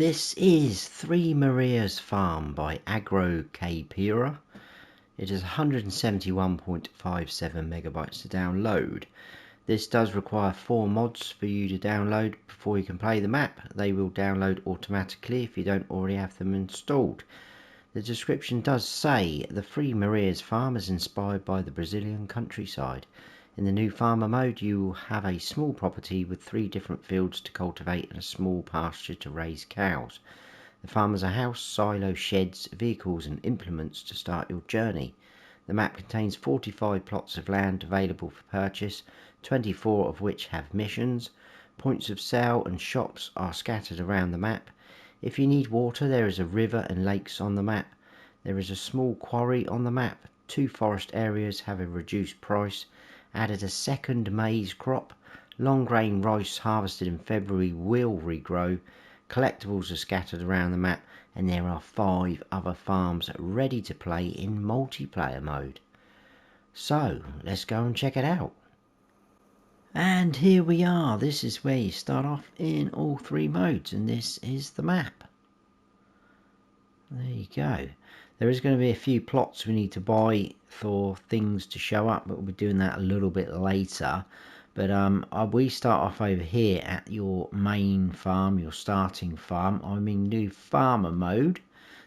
This is 3 MARIAS farm by Agro Caipira. It is 171.57 megabytes to download. This does require 4 mods for you to download before you can play the map. They will download automatically if you don't already have them installed. The description does say the 3 MARIAS farm is inspired by the Brazilian countryside. In the new farmer mode, you will have a small property with 3 different fields to cultivate and a small pasture to raise cows. The farm has a house, silo, sheds, vehicles and implements to start your journey. The map contains 45 plots of land available for purchase, 24 of which have missions. Points of sale and shops are scattered around the map. If you need water, there is a river and lakes on the map. There is a small quarry on the map. 2 forest areas have a reduced price. Added a second maize crop. Long grain rice harvested in February will regrow. Collectibles are scattered around the map, and there are 5 other farms ready to play in multiplayer mode. So let's go and check it out. And here we are. This is where you start off in all 3 modes, and this is the map. There you go. There is going to be a few plots we need to buy for things to show up, but we'll be doing that a little bit later. But we start off over here at your main farm, your starting farm. I'm in new farmer mode,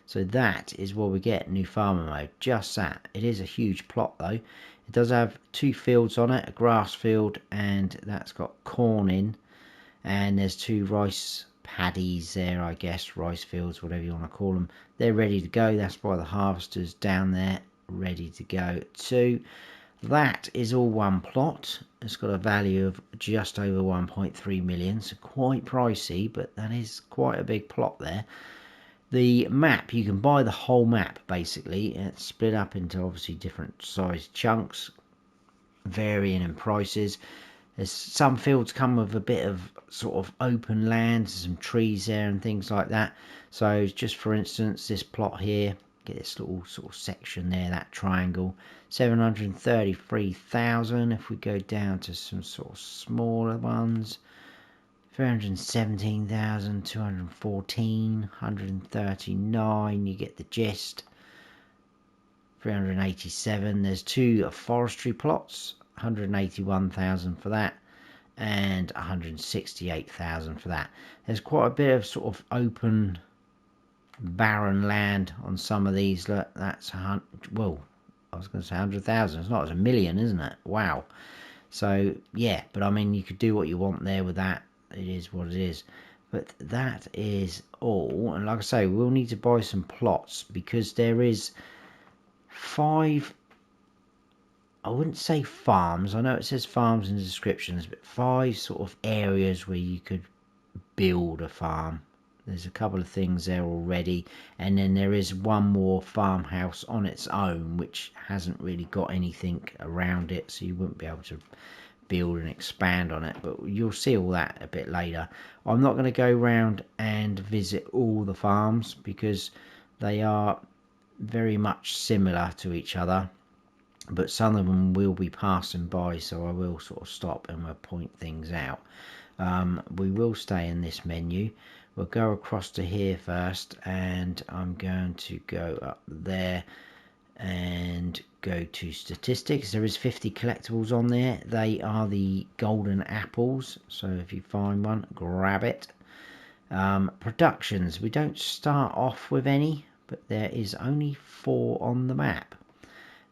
so that is what we get, new farmer mode, just that. It is a huge plot though. It does have 2 fields on it, a grass field, and that's got corn in, and there's 2 rice paddies there, I guess, rice fields, whatever you want to call them. They're ready to go. That's why the harvester's down there ready to go too. That is all one plot. It's got a value of just over 1.3 million, so quite pricey, but that is quite a big plot there. The map, you can buy the whole map basically. It's split up into obviously different sized chunks, varying in prices. There's some fields come with a bit of sort of open land, some trees there and things like that. So just for instance, this plot here, get this little sort of section there, that triangle, 733,000. If we go down to some sort of smaller ones, 317,214, 139, you get the gist. 387, there's 2 forestry plots, 181,000 for that, and 168,000 for that. There's quite a bit of sort of open barren land on some of these. Look, that's well, I was going to say 100,000. It's not, it's a million, isn't it? Wow. So yeah, but I mean, you could do what you want there with that. It is what it is. But that is all. And like I say, we'll need to buy some plots because there is 5, I wouldn't say farms, I know it says farms in the descriptions, but 5 sort of areas where you could build a farm. There's a couple of things there already, and then there is one more farmhouse on its own which hasn't really got anything around it, so you wouldn't be able to build and expand on it, but you'll see all that a bit later. I'm not going to go around and visit all the farms because they are very much similar to each other, but some of them will be passing by, so I will sort of stop and we'll point things out. We will stay in this menu. We'll go across to here first, and I'm going to go up there and go to statistics. There is 50 collectibles on there. They are the golden apples, so if you find one, grab it. Productions, we don't start off with any, but there is only 4 on the map.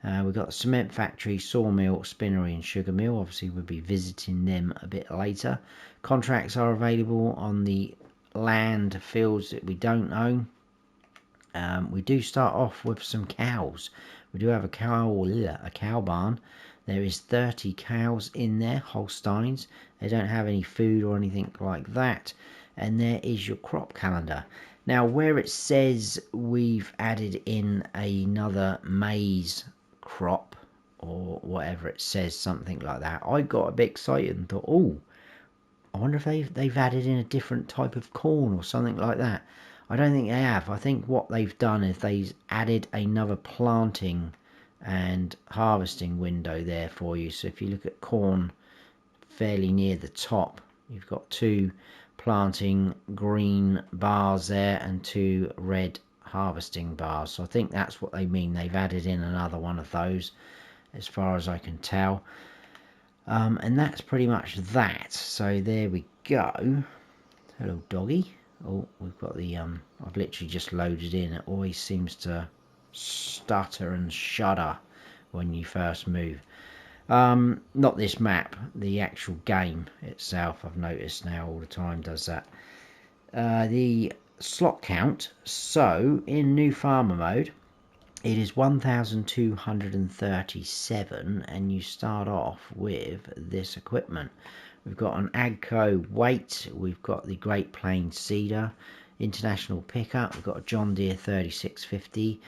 We've got the cement factory, sawmill, spinnery and sugar mill. Obviously we'll be visiting them a bit later. Contracts are available on the land fields that we don't own. We do start off with some cows. We do have a cow barn. There is 30 cows in there, Holsteins. They don't have any food or anything like that. And there is your crop calendar. Now where it says we've added in another maize crop or whatever it says, something like that, I got a bit excited and thought, oh, I wonder if they've added in a different type of corn or something like that. I don't think they have. I think what they've done is they've added another planting and harvesting window there for you. So if you look at corn fairly near the top, you've got 2 planting green bars there and 2 red harvesting bars. So I think that's what they mean. They've added in another one of those as far as I can tell. And that's pretty much that. So there we go. Hello doggy. Oh, we've got the I've literally just loaded in. It always seems to stutter and shudder when you first move. Not this map, the actual game itself, I've noticed now all the time does that. The slot count, so in new farmer mode it is 1237 and you start off with this equipment. We've got an Agro weight, we've got the Great Plains Seeder, International Pickup, we've got a John Deere 3650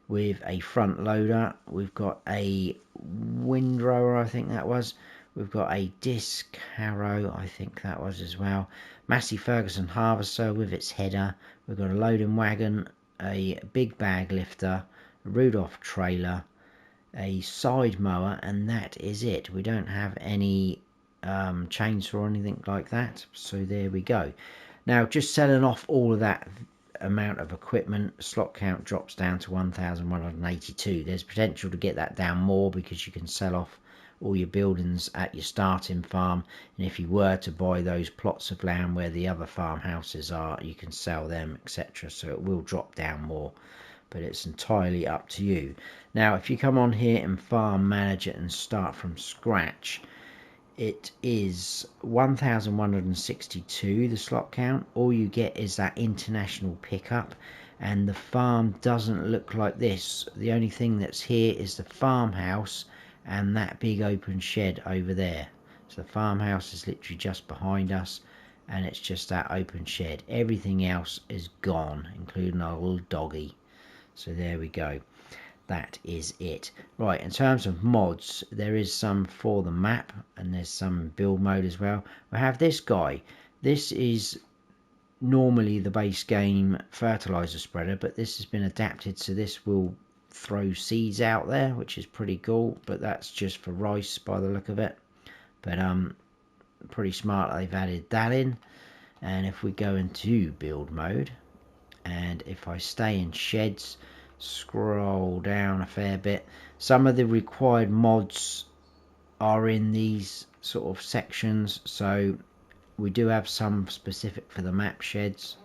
with a front loader, we've got a windrower, I think that was, we've got a disc harrow, I think that was as well, Massey Ferguson harvester with its header, we've got a loading wagon, a big bag lifter, a Rudolph trailer, a side mower, and that is it. We don't have any chainsaw or anything like that, so there we go. Now just selling off all of that amount of equipment, slot count drops down to 1182. There's potential to get that down more because you can sell off all your buildings at your starting farm, and if you were to buy those plots of land where the other farmhouses are, you can sell them, etc. So it will drop down more, but it's entirely up to you. Now if you come on here and farm manage it and start from scratch, it is 1162 the slot count. All you get is that international pickup, and the farm doesn't look like this. The only thing that's here is the farmhouse and that big open shed over there. So the farmhouse is literally just behind us, and it's just that open shed. Everything else is gone, including our little doggy. So there we go. That is it. Right, in terms of mods, there is some for the map and there's some build mode as well. We have this guy. This is normally the base game fertilizer spreader, but this has been adapted so this will throw seeds out there, which is pretty cool, but that's just for rice by the look of it. But pretty smart they've added that in. And if we go into build mode, and if I stay in sheds, scroll down a fair bit, some of the required mods are in these sort of sections. So we do have some specific for the map sheds,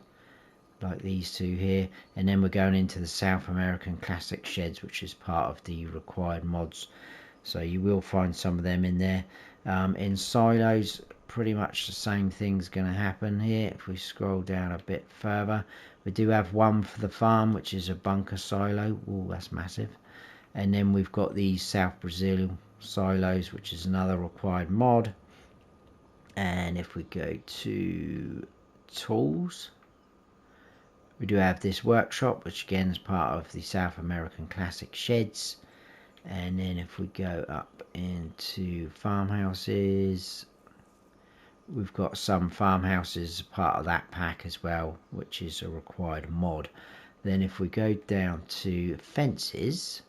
like these two here, and then we're going into the South American classic sheds, which is part of the required mods. So you will find some of them in there. In silos, pretty much the same thing's going to happen here. If we scroll down a bit further, we do have one for the farm, which is a bunker silo. Oh, that's massive. And then we've got these South Brazil silos, which is another required mod. And if we go to tools, we do have this workshop, which again is part of the South American classic sheds. And then if we go up into farmhouses, we've got some farmhouses part of that pack as well, which is a required mod. Then if we go down to fences,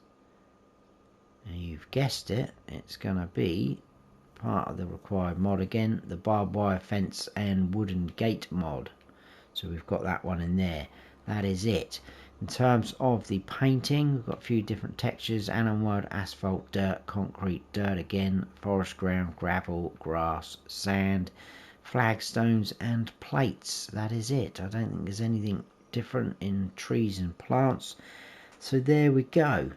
and you've guessed it, it's going to be part of the required mod again, the barbed wire fence and wooden gate mod. So we've got that one in there. That is it. In terms of the painting, we've got a few different textures: animal mud, asphalt, dirt, concrete, dirt again, forest ground, gravel, grass, sand, flagstones and plates. That is it. I don't think there's anything different in trees and plants. So there we go.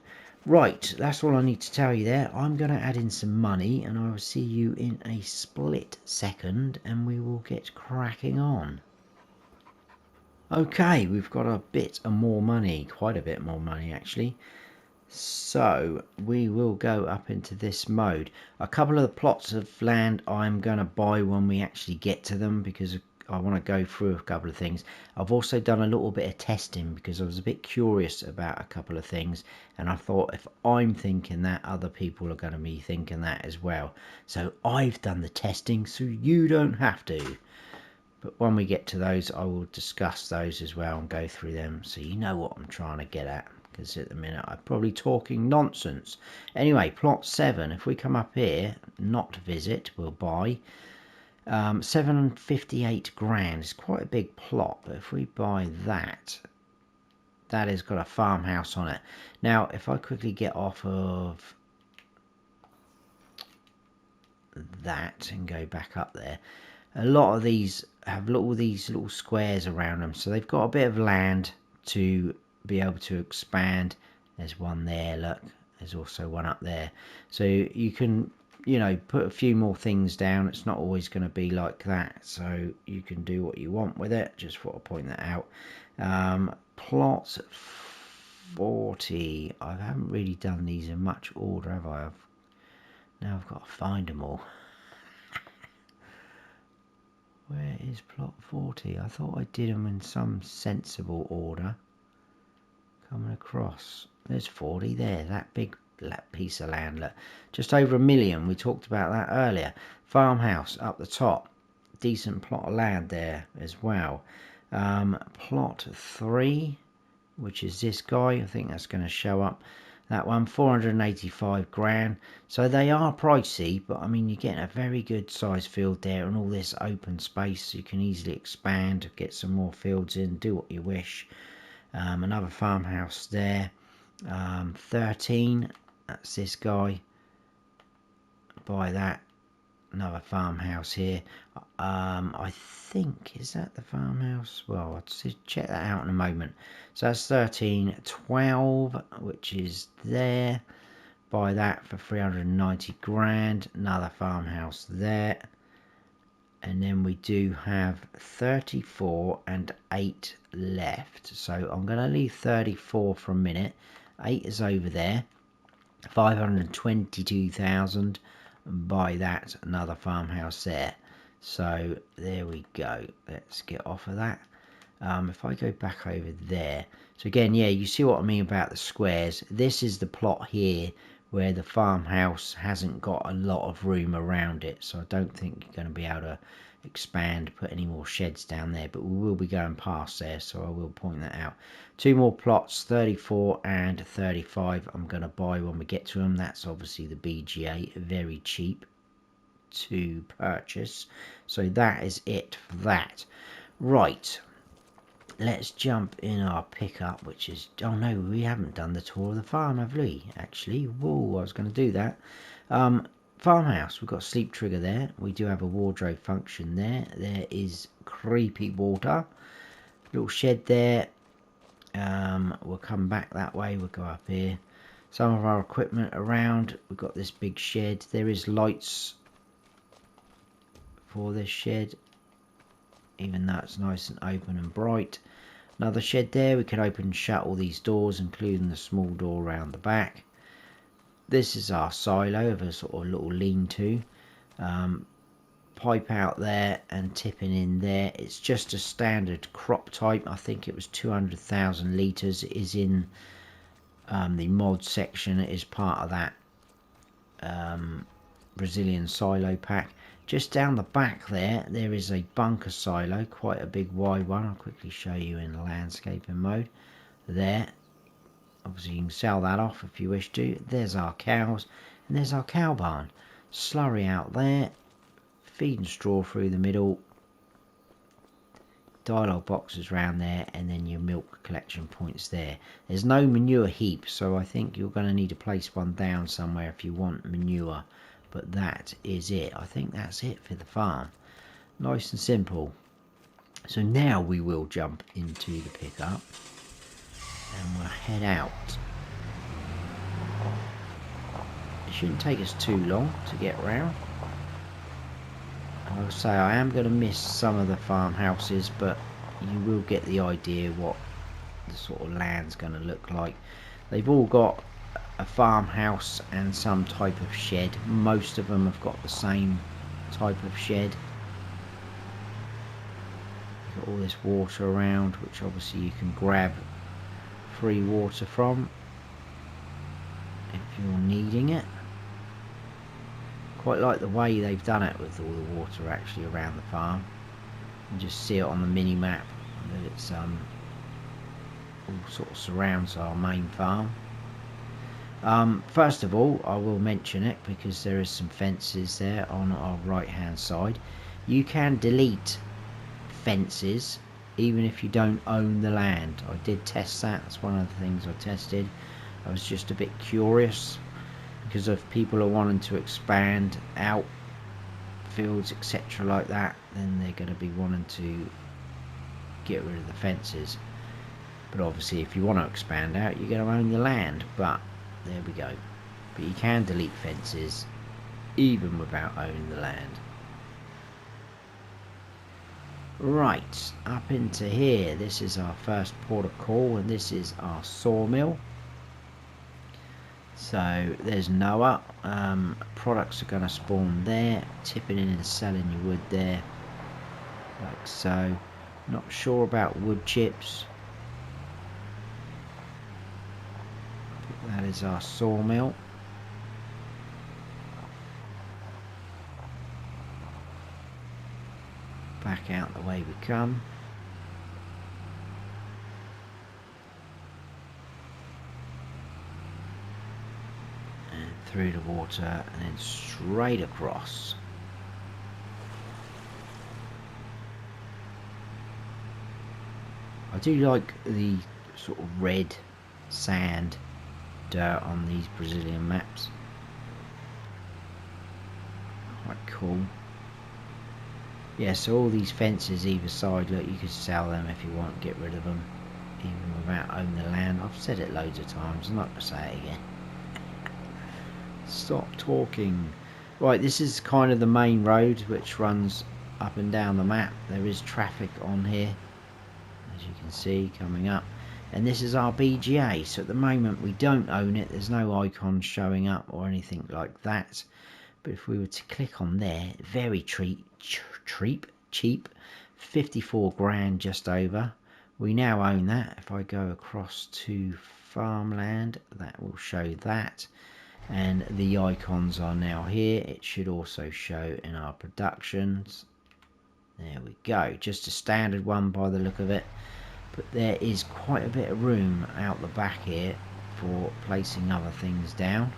Right, that's all I need to tell you there. I'm going to add in some money and I will see you in a split second and we will get cracking on. Okay, we've got a bit more money, quite a bit more money actually. So we will go up into this mode. A couple of the plots of land I'm going to buy when we actually get to them, because I want to go through a couple of things. I've also done a little bit of testing because I was a bit curious about a couple of things, and I thought if I'm thinking that, other people are going to be thinking that as well. So I've done the testing so you don't have to. But when we get to those, I will discuss those as well and go through them so you know what I'm trying to get at, because at the minute I'm probably talking nonsense. Anyway, plot 7, if we come up here, not visit, we'll buy. 758 grand. It's quite a big plot, but if we buy that, that has got a farmhouse on it. Now, if I quickly get off of that and go back up there, a lot of these have these little squares around them, so they've got a bit of land to be able to expand. There's one there, look, there's also one up there, so you can, you know, put a few more things down. It's not always going to be like that, so you can do what you want with it. Just thought I'd point that out. Plot 40. I haven't really done these in much order, have I? Now I've got to find them all. Where is plot 40? I thought I did them in some sensible order. Coming across. There's 40 there. That big piece of land. Look. Just over 1 million. We talked about that earlier. Farmhouse up the top. Decent plot of land there as well. Plot 3, which is this guy. I think that's going to show up. That one, 485 grand. So they are pricey, but I mean, you're getting a very good size field there and all this open space. So you can easily expand, get some more fields in, do what you wish. Another farmhouse there. 13, that's this guy. Buy that. Another farmhouse here. I think, is that the farmhouse? Well, I'll check that out in a moment. So that's 13, 12, which is there. Buy that for 390 grand. Another farmhouse there. And then we do have 34 and 8 left. So I'm going to leave 34 for a minute. 8 is over there. 522,000. Buy that. Another farmhouse there. So there we go. Let's get off of that. If I go back over there. So again, yeah, you see what I mean about the squares. This is the plot here where the farmhouse hasn't got a lot of room around it. So I don't think you're going to be able to expand, put any more sheds down there. But we will be going past there, so I will point that out. 2 more plots, 34 and 35. I'm going to buy when we get to them. That's obviously the BGA, very cheap to purchase. So that is it for that. Right. Let's jump in our pickup, which is, oh no, we haven't done the tour of the farm, have we? Actually, whoa, I was going to do that. Farmhouse, we've got a sleep trigger there. We do have a wardrobe function there. There is creepy water. Little shed there. We'll come back that way. We'll go up here. Some of our equipment around. We've got this big shed. There is lights for this shed, even though it's nice and open and bright. Another shed there. We can open and shut all these doors, including the small door around the back. This is our silo of a sort of little lean-to. Pipe out there and tipping in there. It's just a standard crop type. I think it was 200,000 litres. It is in the mod section. It is part of that Brazilian silo pack. Just down the back there is a bunker silo, quite a big wide one. I'll quickly show you in landscaping mode there. Obviously you can sell that off if you wish to. There's our cows, and there's our cow barn. Slurry out there, feeding straw through the middle, dialogue boxes around there, and then your milk collection points there. There's no manure heap, so I think you're going to need to place one down somewhere if you want manure. But that is it. I think that's it for the farm. Nice and simple. So now we will jump into the pickup and we'll head out. It shouldn't take us too long to get round. I will say I am going to miss some of the farmhouses, but you will get the idea what the sort of land's going to look like. They've all got a farmhouse and some type of shed. Most of them have got the same type of shed. Got all this water around, which obviously you can grab free water from if you're needing it. Quite like the way they've done it with all the water actually around the farm. You can just see it on the mini map that it's all sort of surrounds our main farm. First of all, I will mention it because there is some fences there on our right hand side. You can delete fences even if you don't own the land. I did test that. That's one of the things I tested. I was just a bit curious, because if people are wanting to expand out fields, etc. like that, then they're going to be wanting to get rid of the fences. But obviously if you want to expand out, you're going to own the land. But there we go. But you can delete fences even without owning the land. Right, up into here, this is our first port of call, and this is our sawmill. So there's Noah. Products are going to spawn there, tipping in and selling your wood there, like so. Not sure about wood chips. That is our sawmill. Back out the way we come. And through the water and then straight across. I do like the sort of red sand dirt on these Brazilian maps. Quite cool. Yeah, so all these fences either side, look, you could sell them if you want, get rid of them, even without owning the land. I've said it loads of times, I'm not going to say it again. Stop talking. Right, this is kind of the main road which runs up and down the map. There is traffic on here, as you can see, coming up. And this is our BGA, so at the moment we don't own it. There's no icons showing up or anything like that. But if we were to click on there, very cheap, 54 grand just over. We now own that. If I go across to farmland, that will show that. And the icons are now here. It should also show in our productions. There we go. Just a standard one by the look of it. But there is quite a bit of room out the back here for placing other things down.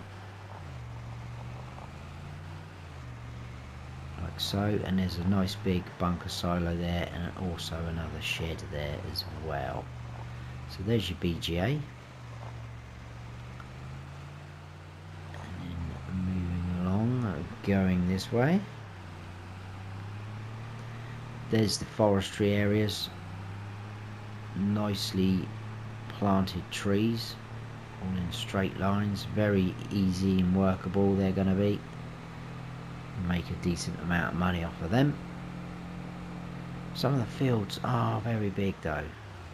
Like so, and there's a nice big bunker silo there, and also another shed there as well. So there's your BGA. And then moving along, going this way. There's the forestry areas. Nicely planted trees, all in straight lines. Very easy and workable they're going to be. Make a decent amount of money off of them. Some of the fields are very big though,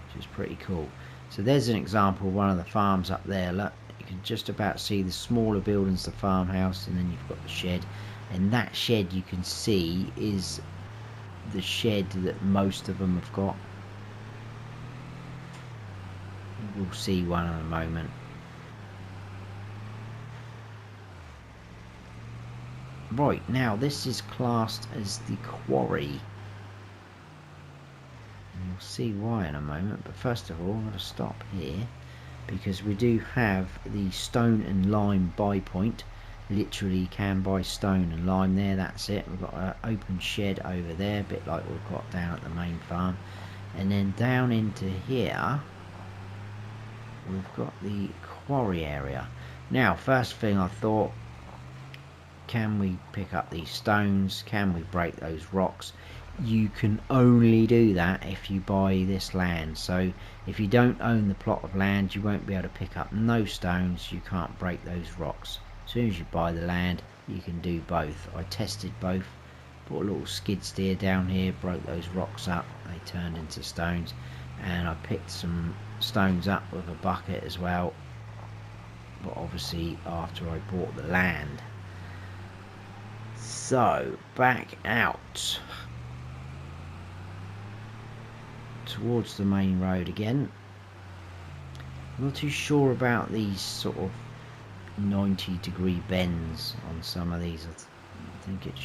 which is pretty cool. So there's an example of one of the farms up there. Look, you can just about see the smaller buildings, the farmhouse, and then you've got the shed. And that shed you can see is the shed that most of them have got. We'll see one in a moment. Right, now this is classed as the quarry. And you'll see why in a moment, but first of all I'm going to stop here, because we do have the stone and lime buy point. Literally you can buy stone and lime there, that's it. We've got an open shed over there, a bit like we've got down at the main farm. And then down into here we've got the quarry area. Now first thing I thought, can we pick up these stones? Can we break those rocks? You can only do that if you buy this land. So if you don't own the plot of land, you won't be able to pick up no stones. You can't break those rocks. As soon as you buy the land, you can do both. I tested both. Put a little skid steer down here, broke those rocks up. They turned into stones. And I picked some stones up with a bucket as well. But obviously after I bought the land. So, back out towards the main road again. I'm not too sure about these sort of 90-degree bends on some of these. I think it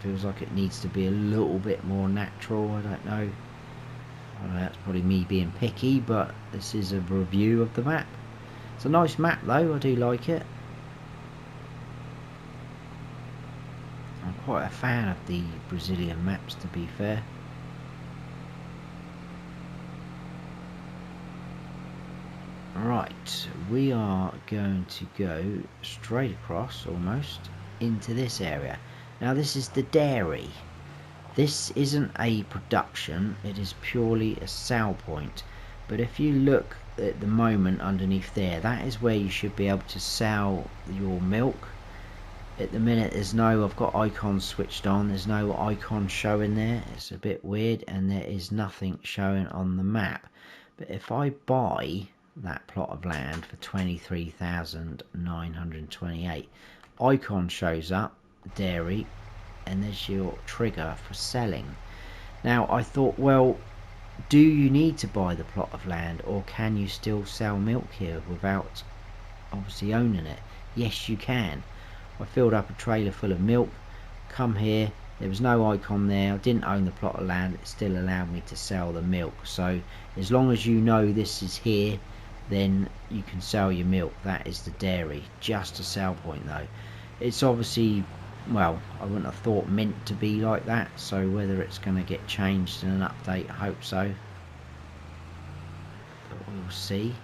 feels like it needs to be a little bit more natural. I don't know. That's probably me being picky, but this is a review of the map. It's a nice map though, I do like it. I'm quite a fan of the Brazilian maps, to be fair. Right, we are going to go straight across almost into this area. Now this is the dairy. This isn't a production, it is purely a sell point. But if you look at the moment underneath there, that is where you should be able to sell your milk. At the minute there's no, I've got icons switched on, there's no icon showing there. It's a bit weird, and there is nothing showing on the map. But if I buy that plot of land for 23,928, icon shows up, dairy, and there's your trigger for selling. Now I thought, well, do you need to buy the plot of land, or can you still sell milk here without obviously owning it? Yes, you can. I filled up a trailer full of milk, come here, there was no icon there, I didn't own the plot of land, it still allowed me to sell the milk. So as long as you know this is here, then you can sell your milk. That is the dairy. Just a sell point though. It's obviously, well, I wouldn't have thought meant to be like that, so whether it's going to get changed in an update, I hope so, but we'll see.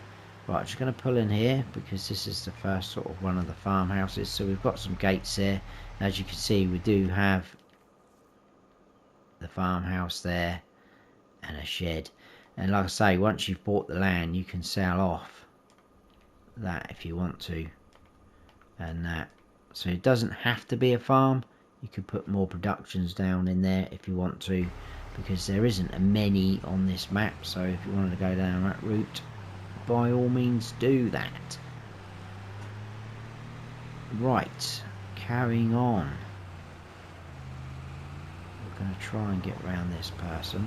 Right, I'm just going to pull in here because this is the first sort of one of the farmhouses. So we've got some gates there. As you can see, we do have the farmhouse there and a shed. And like I say, once you've bought the land, you can sell off that if you want to, and that. So it doesn't have to be a farm. You could put more productions down in there if you want to, because there isn't a many on this map. So if you wanted to go down that route, by all means do that. Right, carrying on. We're going to try and get around this person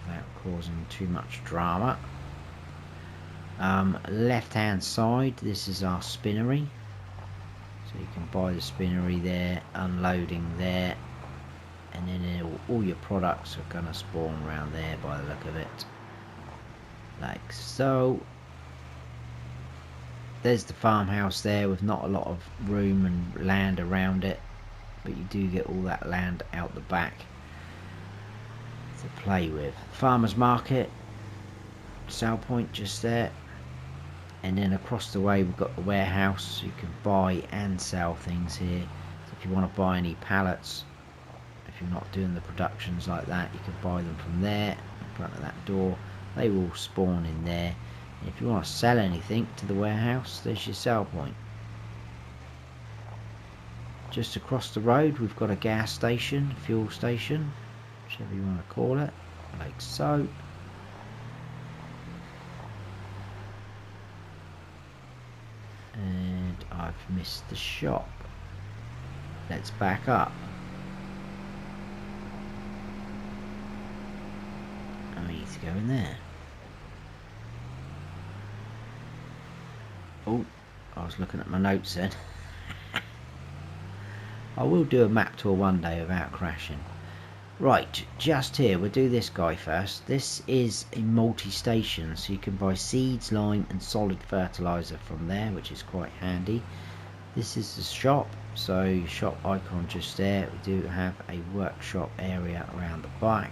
without causing too much drama. Left hand side, this is our spinnery. So you can buy the spinnery there, unloading there, and then all your products are going to spawn around there by the look of it. Like so. There's the farmhouse there with not a lot of room and land around it, but you do get all that land out the back to play with. Farmers market, sell point just there, and then across the way we've got the warehouse, so you can buy and sell things here. So if you want to buy any pallets, if you're not doing the productions like that, you can buy them from there in front of that door. They will spawn in there. And if you want to sell anything to the warehouse, there's your sell point. Just across the road we've got a gas station, fuel station, whichever you want to call it, like so. And I've missed the shop. Let's back up. I need to go in there. Oh, I was looking at my notes then. I will do a map tour one day without crashing. Right, just here, we'll do this guy first. This is a multi-station, so you can buy seeds, lime and solid fertilizer from there, which is quite handy. This is the shop, so your shop icon just there. We do have a workshop area around the back.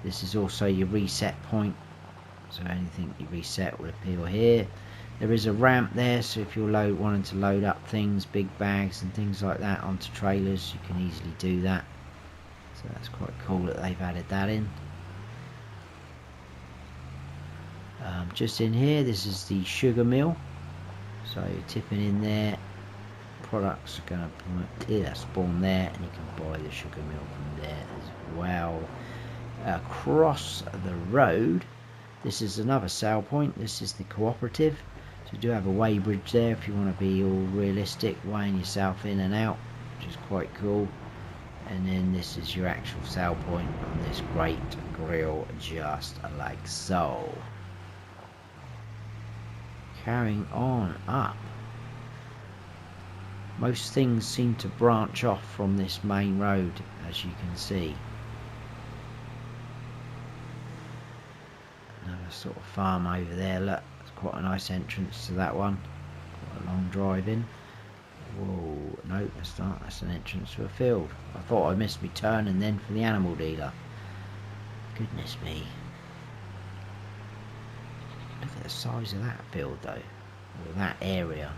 This is also your reset point, so anything you reset will appear here. There is a ramp there, so if you're wanting to load up things, big bags and things like that onto trailers, you can easily do that. So that's quite cool that they've added that in. Just in here, this is the sugar mill. So you're tipping in there, products are going to spawn there, and you can buy the sugar mill from there as well. Across the road, this is another sale point. This is the cooperative. So you do have a weighbridge there if you want to be all realistic, weighing yourself in and out, which is quite cool. And then this is your actual sale point on this great grill, just like so. Carrying on up. Most things seem to branch off from this main road, as you can see. Another sort of farm over there, look, it's quite a nice entrance to that one. Quite a long drive in. Whoa, no, that's not. That's an entrance to a field. I thought I missed my turn and then for the animal dealer. Goodness me. Look at the size of that field though. Or that area.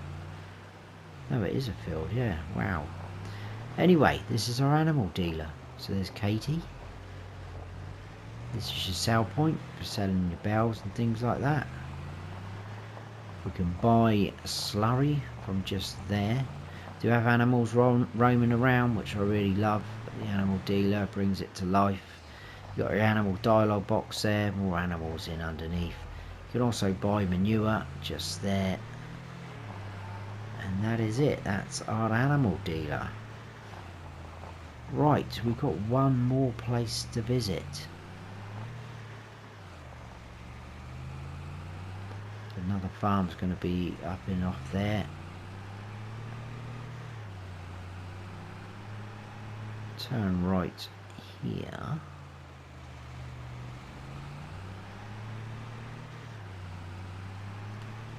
No, it is a field, yeah. Wow. Anyway, this is our animal dealer. So there's Katie. This is your sell point for selling your bells and things like that. We can buy a slurry from just there. Do have animals roaming around, which I really love. The animal dealer brings it to life. You've got your animal dialogue box there, more animals in underneath. You can also buy manure just there. And that is it. That's our animal dealer. Right, we've got one more place to visit. Another farm's going to be up and off there. Turn right here.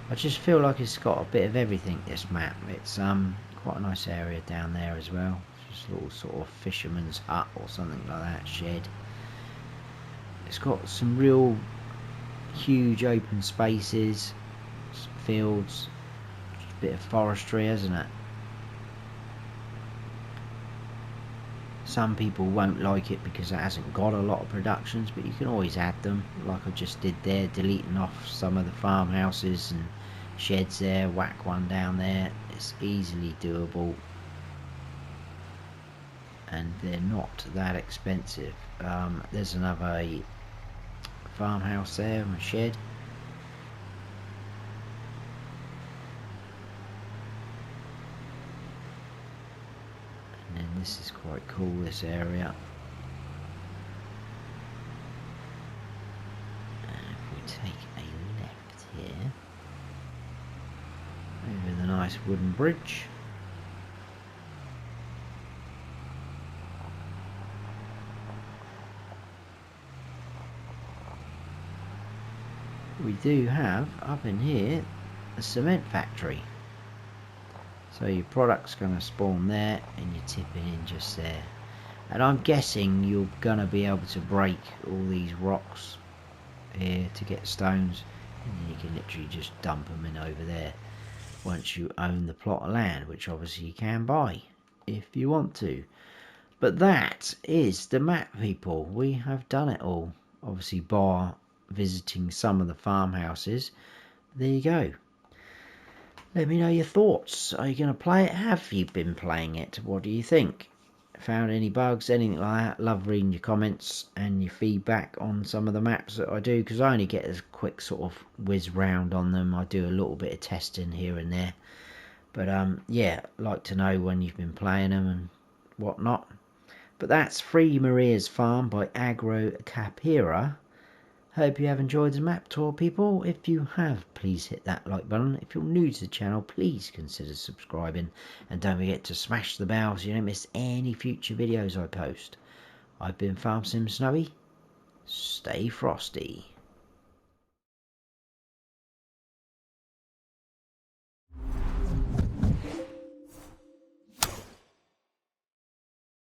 I just feel like it's got a bit of everything, this map. It's quite a nice area down there as well. Just a little sort of fisherman's hut or something like that, shed. It's got some real huge open spaces, some fields, just a bit of forestry, hasn't it? Some people won't like it because it hasn't got a lot of productions, but you can always add them, like I just did there, deleting off some of the farmhouses and sheds there, whack one down there. It's easily doable and they're not that expensive. There's another farmhouse there and a shed. And then this is quite cool, this area. And if we take a left here, over the nice wooden bridge, we do have up in here a cement factory. So your product's going to spawn there and you're tipping in just there. And I'm guessing you're going to be able to break all these rocks here to get stones, and then you can literally just dump them in over there once you own the plot of land, which obviously you can buy if you want to. But that is the map, people. We have done it all, obviously bar visiting some of the farmhouses. There you go. Let me know your thoughts. Are you going to play it? Have you been playing it? What do you think? Found any bugs, anything like that? Love reading your comments and your feedback on some of the maps that I do, because I only get a quick sort of whiz round on them. I do a little bit of testing here and there. But yeah, I'd like to know when you've been playing them and whatnot. But that's Free Maria's Farm by Agro Caipira. Hope you have enjoyed the map tour, people. If you have, please hit that like button. If you're new to the channel, please consider subscribing. And don't forget to smash the bell so you don't miss any future videos I post. I've been Farm Sim Snowy. Stay frosty.